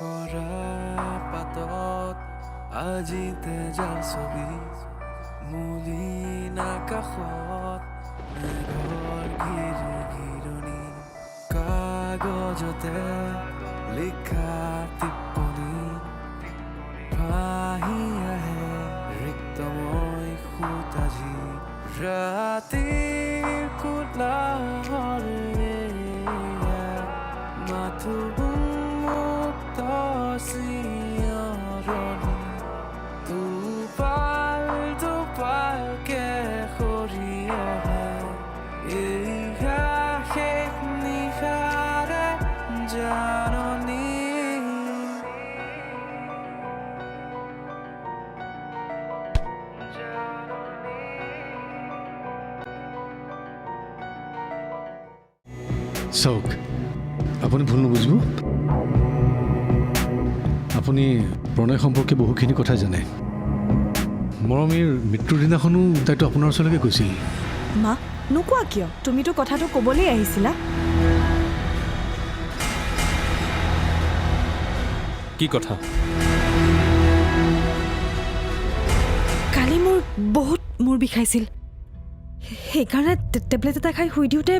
খৰা পাতত আজি তেজা ছবি মলিন আকাশত মেঘৰ ঘিৰণি কাগজতে লিখা টিপ্পনী ভাহি আহে ৰিক্তময় সুত আজি ৰাতিৰ কোলাহৰে মাথো মুক্ত চিঞৰণি দুপালকে সৰি আহে এই শেষ নিশাৰে জাননী চাওক আপুনি ভুল নুবুজিব আপুনি প্ৰণয় সম্পৰ্কে বহুখিনি কথা জানে মৰমীৰ মৃত্যুৰ দিনাখনো তাইতো আপোনাৰ ওচৰলৈকে গৈছিল মা নোকোৱা কিয় তুমিতো কথাটো ক'বলৈ আহিছিলা কি কথা কালি মোৰ বহুত মূৰ বিষাইছিল সেইকাৰণে টেবলেট এটা খাই শুই দিওঁতে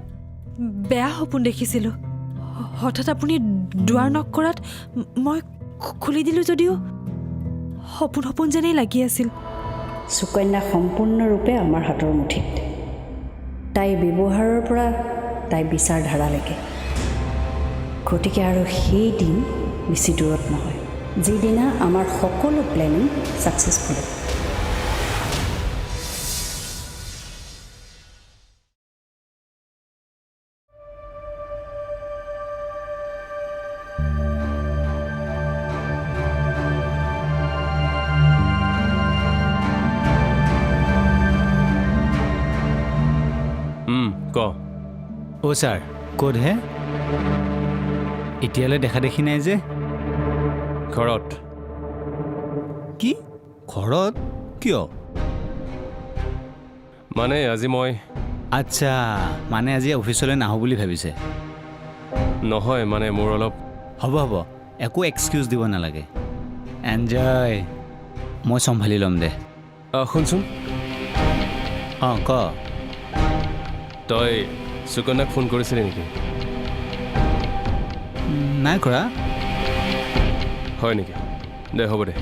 বেয়া সপোন দেখিছিলোঁ হঠাৎ আপুনি দুৱাৰ নক কৰাত মই খুলি দিলোঁ যদিও সপোন যেনেই লাগি আছিল সুকন্যা সম্পূৰ্ণৰূপে আমাৰ হাতৰ মুঠিত তাইৰ ব্যৱহাৰৰ পৰা তাই বিচাৰ ধাৰালৈকে গতিকে আৰু সেই দিন বেছি দূৰত নহয় যিদিনা আমাৰ সকলো প্লেনিং ছাকচেছফুল ক অ' ছাৰ ক'ত হে এতিয়ালৈ দেখা দেখি নাই যে ঘৰত কি ঘৰত কিয় মানে আজি মই আচ্ছা মানে আজি অফিচলৈ নাহোঁ বুলি ভাবিছে নহয় মানে মোৰ অলপ হ'ব একো এক্সকিউজ দিব নালাগে এনজয় মই চম্ভালি ল'ম দে শুনচোন অঁ ক তই সুকন্যাক ফোন কৰিছিলি নেকি নাই কৰা হয় নেকি দে হ'ব দে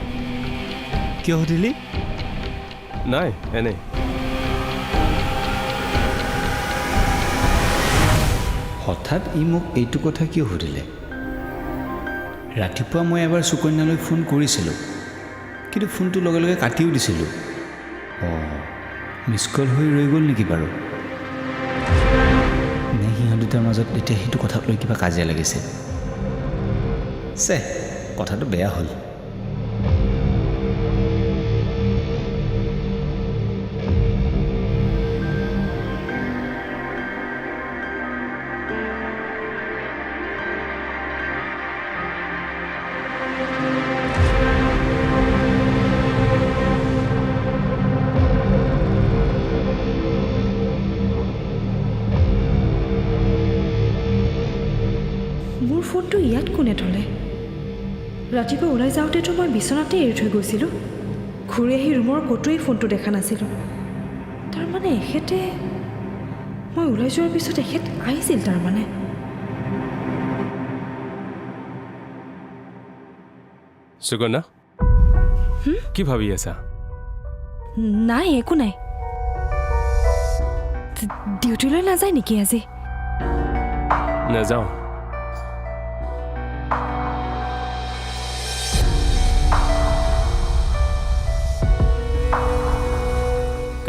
কিয় সুধিলি নাই এনেই হঠাৎ ই মোক এইটো কথা কিয় সুধিলে ৰাতিপুৱা মই এবাৰ সুকন্যালৈ ফোন কৰিছিলোঁ কিন্তু ফোনটো লগে লগে কাটিও দিছিলোঁ অঁ মিছ কল হৈ ৰৈ গ'ল নেকি বাৰু নে সিহঁত দুটাৰ মাজত এতিয়া সেইটো কথাক লৈ কিবা কাজিয়া লাগিছে কথাটো বেয়া হ'ল মোৰ ফোনটো ইয়াত কোনে থলে ৰাতিপুৱা ওলাই যাওঁতেতো মই বিচনাতে এৰি থৈ গৈছিলোঁ ঘূৰি আহি ৰুমৰ ক'তোৱেই ফোনটো দেখা নাছিলোঁ তাৰমানে এখেতে মই ওলাই যোৱাৰ পিছত এখেত আহিছিল তাৰমানে সুকন্যা কি ভাবি আছা নাই একো নাই ডিউটিলৈ নাযায় নেকি আজি নাযাওঁ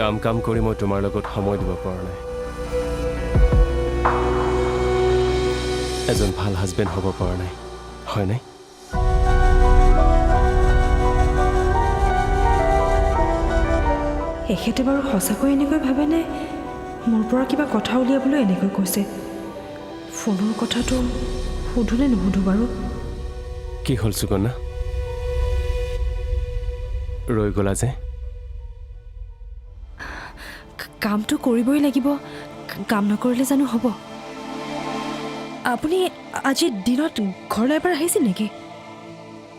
কাম কৰি মই তোমাৰ লগত সময় দিব পৰা নাই এজন ভাল হাজবেণ্ড হ'ব পৰা নাই হয় নাই এখেতে বাৰু সঁচাকৈ এনেকৈ ভাবেনে মোৰ পৰা কিবা কথা উলিয়াবলৈ এনেকৈ কৈছে ফোনৰ কথাটো সুধোনে নুসুধো বাৰু কি হ'ল সুকন্যা ৰৈ গ'লা যে কামটো কৰিবই লাগিব কাম নকৰিলে জানো হ'ব আপুনি আজি দিনত ঘৰলৈ এবাৰ আহিছিল নেকি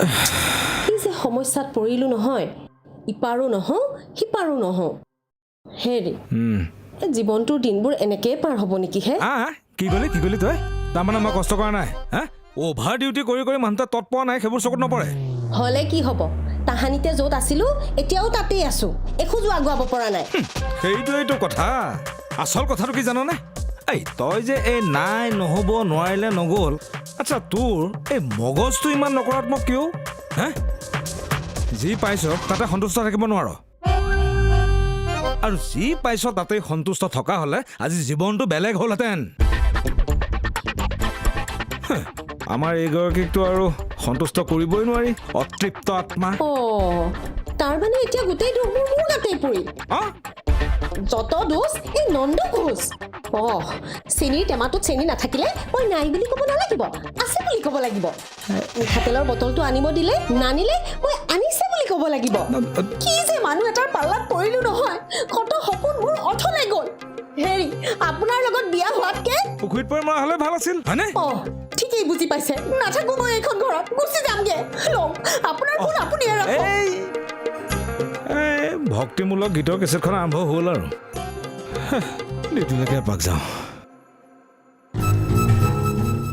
কি যে সমস্যাত পৰিলোঁ নহয়, ইপাৰো নহওঁ সিপাৰো নহওঁ। হেৰি জীৱনটোৰ দিনবোৰ এনেকেই পাৰ হ'ব নেকি হে? কি ক'লি তই? তাৰমানে মই কষ্ট কৰা নাই, হা? অভাৰ ডিউটি কৰি কৰি মানুহটোৱে তৎ পোৱা নাই, সেইবোৰ চকুত নপৰে। হ'লে কি হ'ব? তাহানিতে য'ত আছিলোঁ এতিয়াও তাতেই আছোঁ, এখোজো আগুৱাব পৰা নাই। সেইটোৱেইটো কথা। আচল কথাটো কি জাননে? এই তই যে এই নাই নহ'ব নোৱাৰিলে নগ'ল, আচ্ছা তোৰ এই মগজটো ইমান নকাৰাত্মক কিয়? হা? যি পাইছ তাতে সন্তুষ্ট থাকিব নোৱাৰ, আৰু যি পাইছ তাতে সন্তুষ্ট থকা হ'লে আজি জীৱনটো বেলেগ হ'লহেঁতেন। আমাৰ এইগৰাকীকতো আৰু সন্তুষ্ট কৰিবই নোৱাৰি, অতৃপ্ত আত্মা। তাৰমানে এতিয়া গোটেই দুখবোৰ মোৰ গাতেই পৰিল। যত দোষ এই নন্দ ঘোষ। চেনীৰ টেমাটোত চেনী নাথাকিলে মই নাই বুলি ক'ব নালাগিব, আছে বুলি ক'ব লাগিব। মিঠাতেলৰ বটলটো আনিব দিলে নানিলে মই আনিছে বুলি ক'ব লাগিব। কি যে মানুহ এটাৰ পাল্লাত পৰিলোঁ নহয়, কত সপোন মোৰ অথলে গ'ল। হেৰি আপোনাৰ লগত বিয়া হোৱাতকে পুখুৰীত পৰি মৰা হ'লে ভাল আছিল, হয়নে? ঠিকেই বুজি পাইছে। নাথাকো মই এইখন ঘৰত, গুচি যামগে। আপোনাৰ ফোন আপুনি ভক্তিমূলক গীতৰ কেছেটখন আৰম্ভ হ'ল আৰু ডিউটিলৈকে এপাক যাওঁ।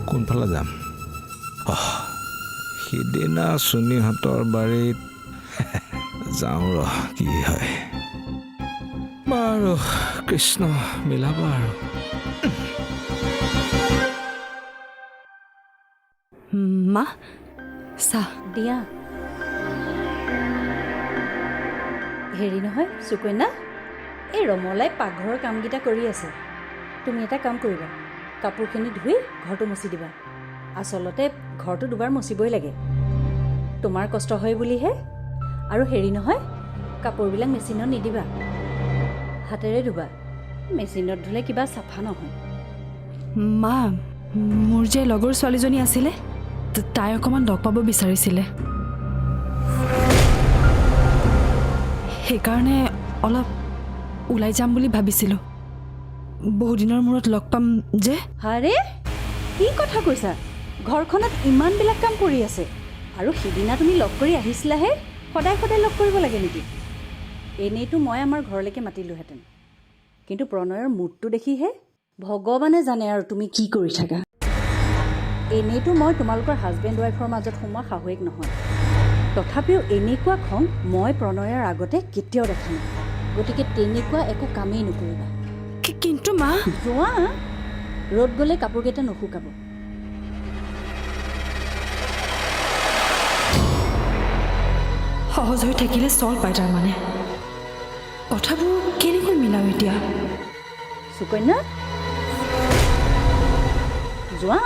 কোনফালে যাম? সিদিনা চুনীহঁতৰ বাৰীত যাওঁ ৰ, কি হয় বাৰু। কৃষ্ণ মিলাব আৰু। মা চাহ দিয়া। হেৰি নহয় সুকন্যা, এই ৰমলাই পাকঘৰৰ কামকেইটা কৰি আছে। তুমি এটা কাম কৰিবা, কাপোৰখিনি ধুই ঘৰটো মচি দিবা। আচলতে ঘৰটো দুবাৰ মচিবই লাগে, তোমাৰ কষ্ট হয় বুলিহে। আৰু হেৰি নহয়, কাপোৰবিলাক মেচিনত নিদিবা, হাতেৰে ধুবা। মেচিনত ধুলে কিবা চাফা নহয়। মা, মোৰ যে লগৰ ছোৱালীজনী আছিলে, তাই অকণমান লগ পাব বিচাৰিছিলে, সেইকাৰণে অলপ ওলাই যাম বুলি ভাবিছিলোঁ। বহুদিনৰ মূৰত লগ পাম যে। আৰে কি কথা কৈছা? ঘৰখনত ইমানবিলাক কাম কৰি আছে, আৰু সিদিনা তুমি লগ কৰি আহিছিলাহে। সদায় সদায় লগ কৰিব লাগে নেকি? এনেইতো মই আমাৰ ঘৰলৈকে মাতিলোহেঁতেন, কিন্তু প্ৰণয়ৰ মুডটো দেখিহে ভগৱানে জানে আৰু তুমি কি কৰি থাকা। এনেইতো মই তোমালোকৰ হাজবেণ্ড ৱাইফৰ মাজত সোমোৱা শাহুৱেক নহয়, তথাপিও এনেকুৱা খং মই প্ৰণয়ৰ আগতে কেতিয়াও দেখা নাই। গতিকে তেনেকুৱা একো কামেই নকৰিবা। কিন্তু মা, যোৱা, ৰ'দ গ'লে কাপোৰকেইটা নুশুকাব। সহজ হৈ থাকিলে চল পায়। তাৰমানে কথাবোৰ কেনেকৈ মিলাও এতিয়া? সুকন্যা যোৱা।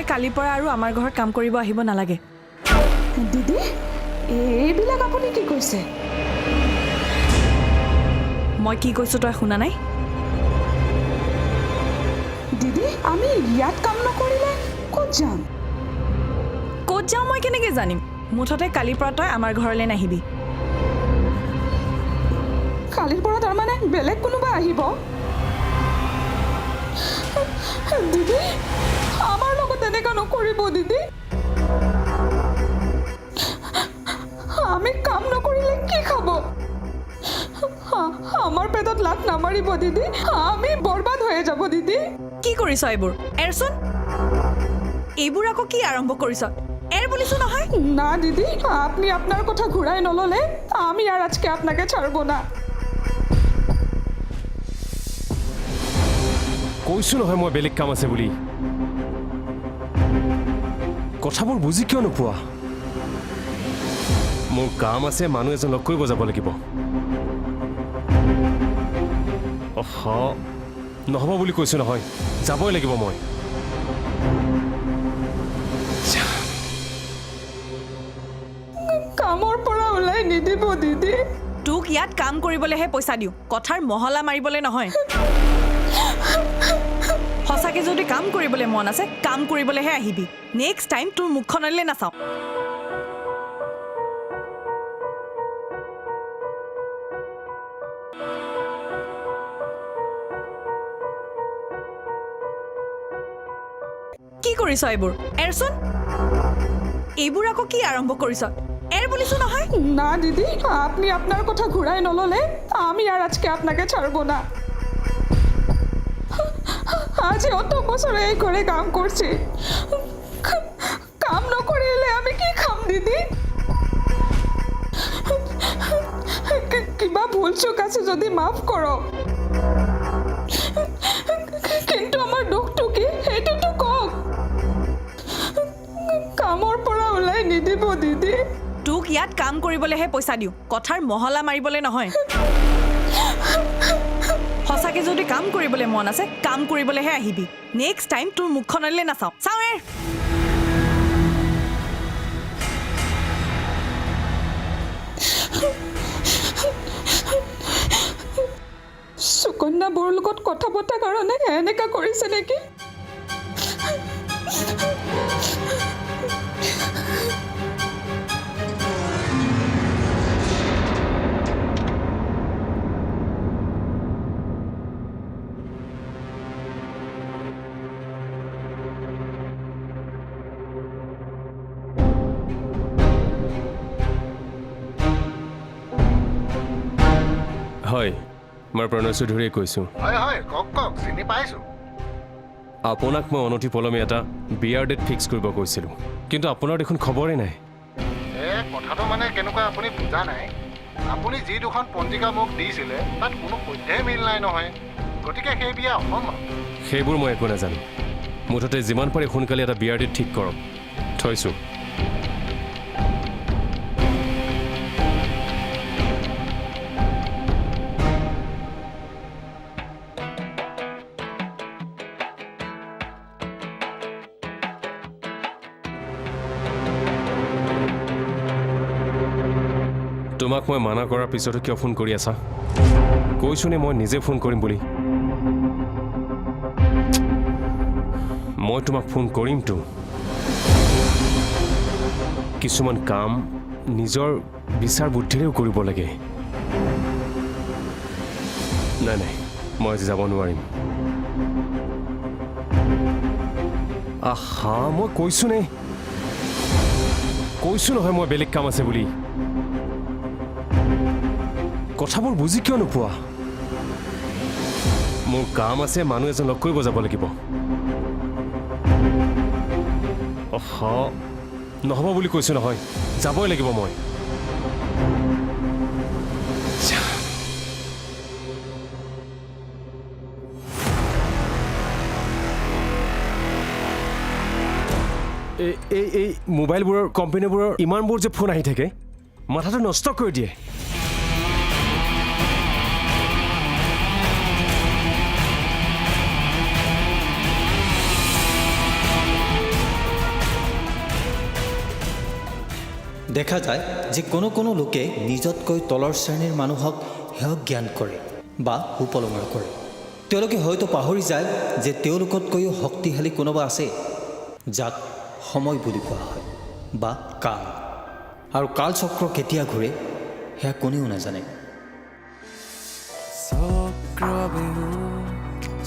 কালিৰ পৰা আৰু আমাৰ ঘৰত কাম কৰিব আহিব নালাগে। দিদি, এইবিলাক আপুনি কি কৈছে? মই কি কৈছোঁ তই শুনা নাই? দিদি, আমি ইয়াত কাম নকৰিলে ক'ত যাম? ক'ত যাওঁ মই কেনেকৈ জানিম? মুঠতে কালিৰ পৰা তই আমাৰ ঘৰলৈ নাহিবি। কালিৰ পৰা তাৰমানে বেলেগ কোনোবা আহিব? দিদি, আমাৰ লগত এনেকুৱা নকৰিব দিদি। আমি কাম নকৰিলে কি খাব? আমাৰ পেটত লাত নামাৰিব দিদি, আমি বৰবাদ হৈ যাব দিদি। কি কৰিছ এইবোৰ? এৰচোন, এইবোৰ আকৌ কি আৰম্ভ কৰিছ? এৰ বুলিছোঁ নহয়। না দিদি, আপনি আপনার কথা ঘুরাই নললে আমি আর আজকে আপনাকে ছাড়বো না। কৈছো নহয় মই বেলেগ কাম আছে বুলি। কথাবোৰ বুজি কিয় নোপোৱা? মোৰ কাম আছে, মানুহ এজন লগ কৰিব যাব লাগিব। নহ'ব বুলি কৈছো নহয়, যাবই লাগিব মই। কামৰ পৰা ওলাই নিদিব দিদি। তোক ইয়াত কাম কৰিবলৈহে পইচা দিওঁ, কথাৰ মহলা মাৰিবলৈ নহয়। সঁচাকৈ যদি কাম কৰিবলৈ মন আছে, কাম কৰিবলৈহে আহিবি। নেক্সট টাইম তোৰ মুখখনলৈ নাচাওঁ। কি কৰিছ এইবোৰ? এৰচোন। এইবোৰ আকৌ কি আৰম্ভ কৰিছ? এর বলিস নহয়। না দিদি, আপনি আপনার কথা ঘুরাই নললে আমি আর আজকে আপনাকে ছাড়বো না। আজ অত বছর এই করে কাম করছি, কাম নকরিলে আমি কি খাম দিদি? কিবা ভুল চুক আছে যদি মাফ করো, কিন্তু আমার দুখটো কি সেইটোতো কক। কামৰ পৰা ওলাই নিদিব দিদি। তোক ইয়াত কাম কৰিবলৈহে পইচা দিওঁ, কথাৰ মহলা মাৰিবলৈ নহয়। সঁচাকৈ যদি কাম কৰিবলৈ মন আছে, কাম কৰিবলৈহে আহিবি। নেক্সট টাইম তোৰ মুখখনলৈ নাচাওঁ। চাওঁ এৰ। সুকন্যা বড়োৰ লগত কথা পতাৰ কাৰণে এনেকা কৰিছে নেকি? হয়, মই প্ৰণয় চৌধুৰীয়ে কৈছোঁ। হয় কওক চিনি পাইছোঁ। আপোনাক মই অনতি পলমে এটা বিয়াৰ ডেট ফিক্স কৰিব কৈছিলোঁ, কিন্তু আপোনাৰ দেখোন খবৰেই নাই। কথাটো মানে কেনেকুৱা আপুনি বুজা নাই। আপুনি যি দুখন পঞ্জিকা মোক দিছিলে তাত কোনো পধ্যেই মিল নাই নহয়, গতিকে সেই বিয়া অসম্ভৱ। সেইবোৰ মই একো নাজানো। মুঠতে যিমান পাৰে সোনকালে এটা বিয়াৰ ডেট ঠিক কৰক। থৈছোঁ। তোমাক মই মানা কৰাৰ পিছতো কিয় ফোন কৰি আছা? কৈছোনে মই নিজে ফোন কৰিম বুলি। মই তোমাক ফোন কৰিমতো। কিছুমান কাম নিজৰ বিচাৰ বুদ্ধিৰেও কৰিব লাগে। নাই মই আজি যাব নোৱাৰিম। আহা, মই কৈছো নহয় মই বেলেগ কাম আছে বুলি। কথাবোৰ বুজি কিয় নোপোৱা? মোৰ কাম আছে, মানুহ এজন লগ কৰিব যাব লাগিব। নহ'ব বুলি কৈছো নহয়, যাবই লাগিব মই। এই মোবাইলবোৰৰ কোম্পানীবোৰৰ ইমানবোৰ যে ফোন আহি থাকে, মাথাটো নষ্ট কৰি দিয়ে। দেখা যায় যে কোনো লোকে নিজতকৈ তলৰ শ্ৰেণীৰ মানুহক হেয় জ্ঞান কৰে বা সুপলমা কৰে। তেওঁলোকে হয়তো পাহৰি যায় যে তেওঁলোকতকৈও শক্তিশালী কোনোবা আছে, যাক সময় বুলি কোৱা হয় বা কাল। আৰু কালচক্ৰ কেতিয়া ঘূৰে সেয়া কোনেও নাজানে। চক্ৰবেহু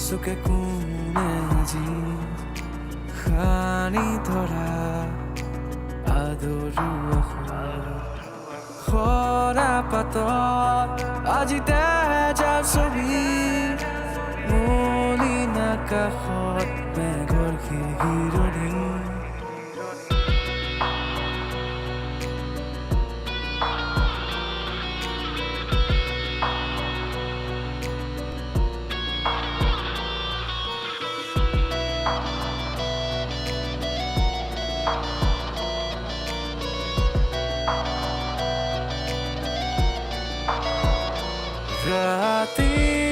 চুকে কোনে আজি খানি ধৰা সৰা পাতত আজি তেজা ছবি মলিন আকাশত মেঘৰ শিৰণি। ৰাতি